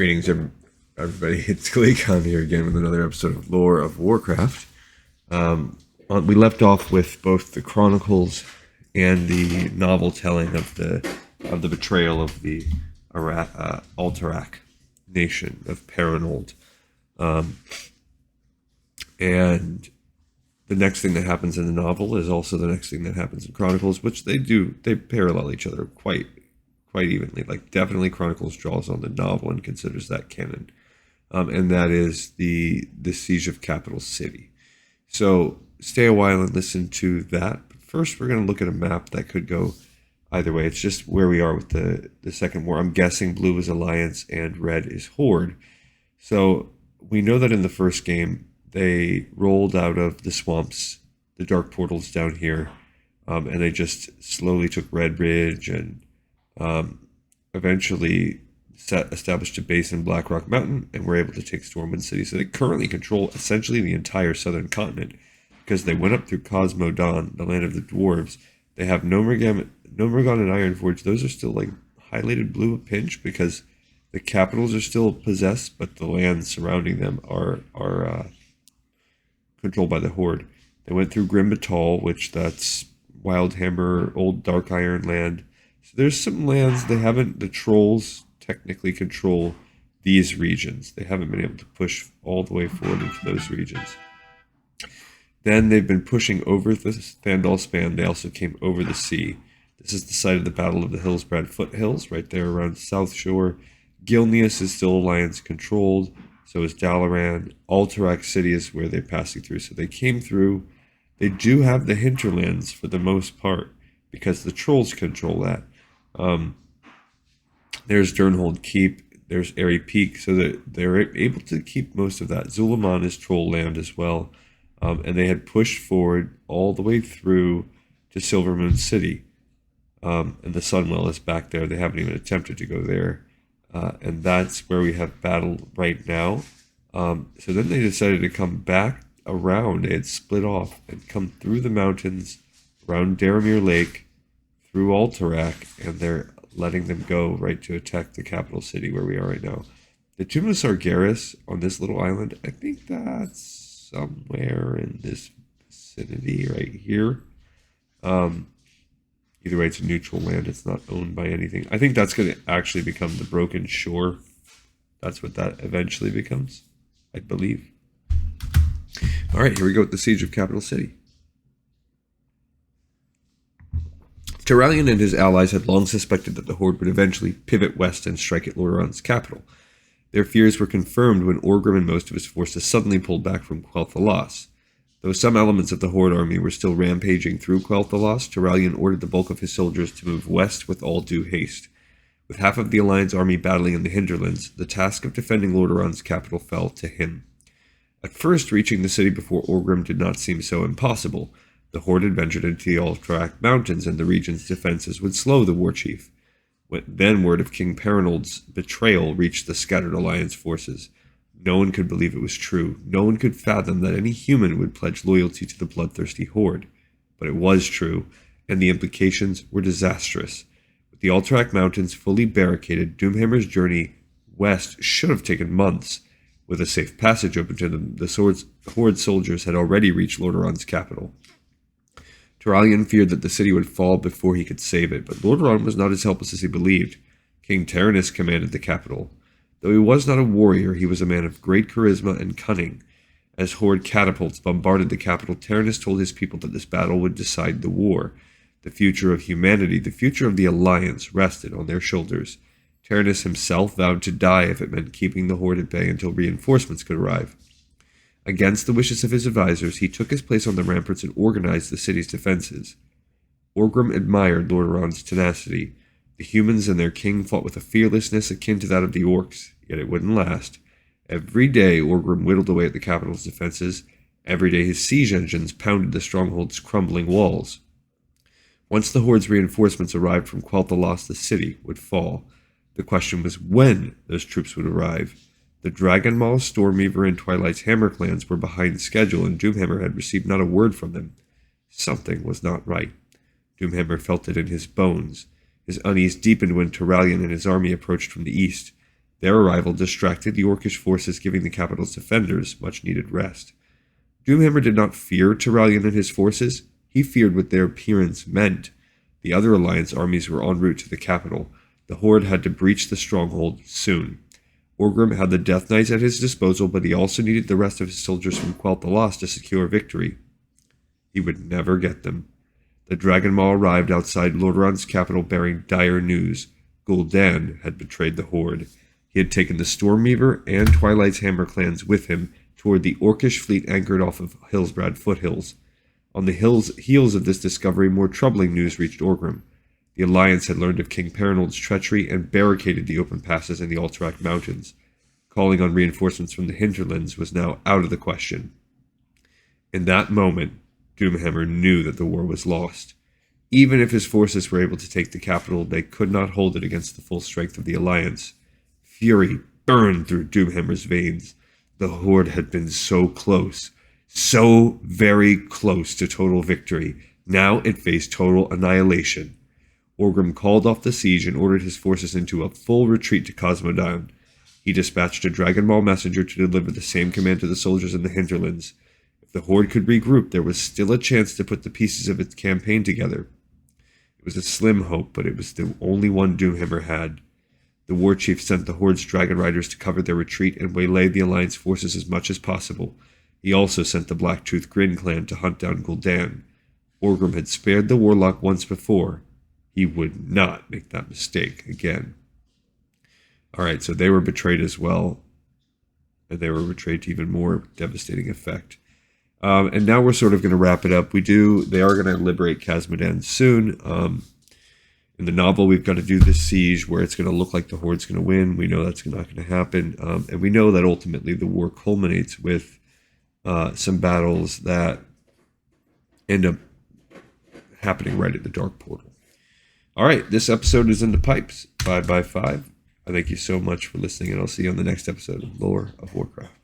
Greetings, everybody. It's Gleekon here again with another episode of Lore of Warcraft. We left off with both the chronicles and the novel telling of the betrayal of the Alterac nation of Paranold. And the next thing that happens in the novel is also the next thing that happens in Chronicles, which they parallel each other quite evenly. Like, definitely Chronicles draws on the novel and considers that canon. And that is the siege of Capital City. So stay a while and listen to that. But first, we're going to look at a map that could go either way. It's just where we are with the second war. I'm guessing blue is Alliance and red is Horde. So we know that in the first game, they rolled out of the swamps, the dark portals down here, and they just slowly took Red Ridge and eventually established a base in Blackrock Mountain and were able to take Stormwind City. So they currently control essentially the entire southern continent because they went up through Cosmodon, the land of the dwarves. They have Nomergon and Ironforge. Those are still like highlighted blue a pinch because the capitals are still possessed, but the lands surrounding them are controlled by the Horde. They went through Grimbatal, which that's Wildhammer, Old Dark Iron land. So there's some lands the trolls technically control these regions. They haven't been able to push all the way forward into those regions. Then they've been pushing over the Thandal span. They also came over the sea. This is the site of the Battle of the Hillsbrad Foothills, right there around South Shore. Gilneas is still Alliance controlled. So is Dalaran. Alterac City is where they're passing through. So they came through. They do have the hinterlands for the most part because the trolls control that. There's Durnhold Keep. There's Airy Peak. So that they're able to keep most of that. Zulaman is troll land as well. And they had pushed forward all the way through to Silvermoon City. And the Sunwell is back there. They haven't even attempted to go there. And that's where we have battle right now. So then they decided to come back around. They had split off and come through the mountains, around Daramir Lake, through Alterac, and they're letting them go right to attack the capital city where we are right now. The Tomb of Sargeras on this little island, I think that's somewhere in this vicinity right here. Either way, it's a neutral land. It's not owned by anything. I think that's going to actually become the Broken Shore. That's what that eventually becomes, I believe. All right, here we go with the Siege of Capital City. Turalyon and his allies had long suspected that the Horde would eventually pivot west and strike at Lordaeron's capital. Their fears were confirmed when Orgrim and most of his forces suddenly pulled back from Quel'Thalas. Though some elements of the Horde army were still rampaging through Quel'Thalas, Turalyon ordered the bulk of his soldiers to move west with all due haste. With half of the Alliance army battling in the hinterlands, the task of defending Lordaeron's capital fell to him. At first, reaching the city before Orgrim did not seem so impossible. The Horde had ventured into the Alterac Mountains, and the region's defenses would slow the warchief. Then word of King Paranold's betrayal reached the scattered Alliance forces. No one could believe it was true. No one could fathom that any human would pledge loyalty to the bloodthirsty Horde. But it was true, and the implications were disastrous. With the Alterac Mountains fully barricaded, Doomhammer's journey west should have taken months. With a safe passage open to them, the Horde soldiers had already reached Lordaeron's capital. Turalyon feared that the city would fall before he could save it, but Lordaeron was not as helpless as he believed. King Taranis commanded the capital. Though he was not a warrior, he was a man of great charisma and cunning. As Horde catapults bombarded the capital, Taranis told his people that this battle would decide the war. The future of humanity, the future of the Alliance, rested on their shoulders. Taranis himself vowed to die if it meant keeping the Horde at bay until reinforcements could arrive. Against the wishes of his advisors, he took his place on the ramparts and organized the city's defenses. Orgrim admired Lordaeron's tenacity. The humans and their king fought with a fearlessness akin to that of the orcs, yet it wouldn't last. Every day, Orgrim whittled away at the capital's defenses. Every day, his siege engines pounded the stronghold's crumbling walls. Once the Horde's reinforcements arrived from Quel'Thalas, the city would fall. The question was when those troops would arrive. The Dragonmaw, Stormweaver, and Twilight's Hammer clans were behind schedule, and Doomhammer had received not a word from them. Something was not right. Doomhammer felt it in his bones. His unease deepened when Turalyon and his army approached from the east. Their arrival distracted the Orcish forces, giving the capital's defenders much-needed rest. Doomhammer did not fear Turalyon and his forces. He feared what their appearance meant. The other Alliance armies were en route to the capital. The Horde had to breach the stronghold soon. Orgrim had the Death Knights at his disposal, but he also needed the rest of his soldiers from Quel'Thalas to secure victory. He would never get them. The Dragon Maw arrived outside Lordran's capital bearing dire news. Gul'dan had betrayed the Horde. He had taken the Stormweaver and Twilight's Hammer clans with him toward the Orcish fleet anchored off of Hillsbrad foothills. On the heels of this discovery, more troubling news reached Orgrim. The Alliance had learned of King Perinold's treachery and barricaded the open passes in the Alterac Mountains. Calling on reinforcements from the hinterlands was now out of the question. In that moment, Doomhammer knew that the war was lost. Even if his forces were able to take the capital, they could not hold it against the full strength of the Alliance. Fury burned through Doomhammer's veins. The Horde had been so close, so very close to total victory. Now it faced total annihilation. Orgrim called off the siege and ordered his forces into a full retreat to Cosmodown. He dispatched a Dragon Ball messenger to deliver the same command to the soldiers in the hinterlands. If the Horde could regroup, there was still a chance to put the pieces of its campaign together. It was a slim hope, but it was the only one Doomhammer had. The war chief sent the Horde's dragon riders to cover their retreat and waylay the Alliance forces as much as possible. He also sent the Blacktooth Grin clan to hunt down Gul'dan. Orgrim had spared the warlock once before. He would not make that mistake again. Alright, so they were betrayed as well. And they were betrayed to even more devastating effect. And now we're sort of going to wrap it up. They are going to liberate Cosmodown soon. In the novel, we've got to do this siege where it's going to look like the Horde's going to win. We know that's not going to happen. And we know that ultimately the war culminates with some battles that end up happening right at the Dark Portal. All right, this episode is in the pipes. 5x5. I thank you so much for listening, and I'll see you on the next episode of Lore of Warcraft.